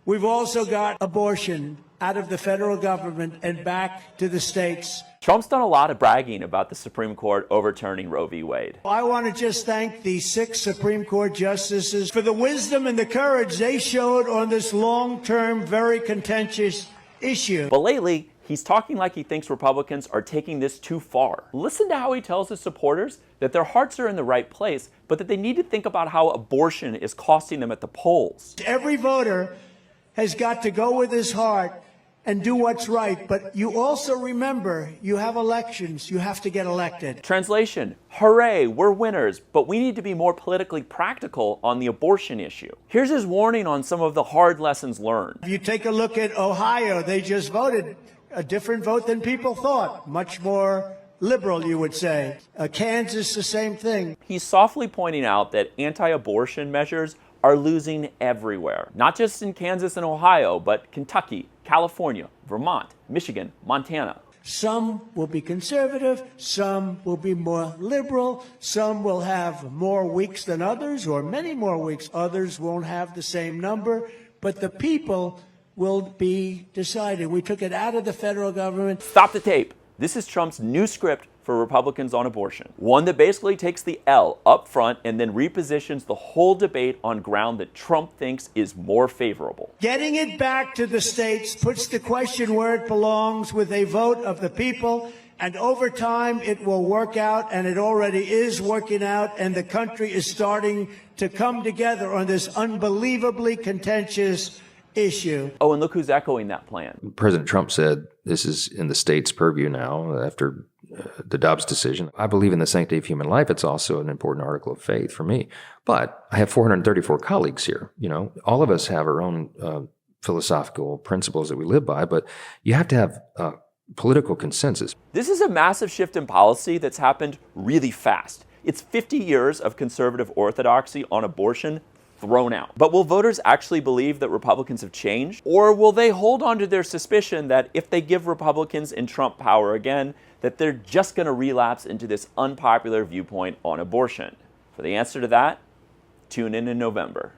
We've also got abortion out of the federal government and back to the states. Trump's done a lot of bragging about the Supreme Court overturning Roe v. Wade. I want to just thank the 6 Supreme Court justices for the wisdom and the courage they showed on this long-term, very contentious issue. But lately, he's talking like he thinks Republicans are taking this too far. Listen to how he tells his supporters that their hearts are in the right place, but that they need to think about how abortion is costing them at the polls. Every voter has got to go with his heart and do what's right. But you also remember, you have elections. You have to get elected. Translation, hooray, we're winners, but we need to be more politically practical on the abortion issue. Here's his warning on some of the hard lessons learned. If you take a look at Ohio, they just voted a different vote than people thought. Much more liberal, you would say. Kansas, the same thing. He's softly pointing out that anti-abortion measures are losing everywhere. Not just in Kansas and Ohio, but Kentucky, California, Vermont, Michigan, Montana. Some will be conservative, some will be more liberal, some will have more weeks than others, or many more weeks. Others won't have the same number, but the people will be decided. We took it out of the federal government. Stop the tape. This is Trump's new script for Republicans on abortion. One that basically takes the L up front and then repositions the whole debate on ground that Trump thinks is more favorable. Getting it back to the states puts the question where it belongs, with a vote of the people. And over time, it will work out, and it already is working out, and the country is starting to come together on this unbelievably contentious issue. Oh, and look who's echoing that plan. President Trump said this is in the state's purview now after the Dobbs decision. I believe in the sanctity of human life. It's also an important article of faith for me. But I have 434 colleagues here. You know, all of us have our own philosophical principles that we live by, but you have to have political consensus. This is a massive shift in policy that's happened really fast. It's 50 years of conservative orthodoxy on abortion thrown out. But will voters actually believe that Republicans have changed? Or will they hold on to their suspicion that if they give Republicans and Trump power again, that they're just going to relapse into this unpopular viewpoint on abortion? For the answer to that, tune in November.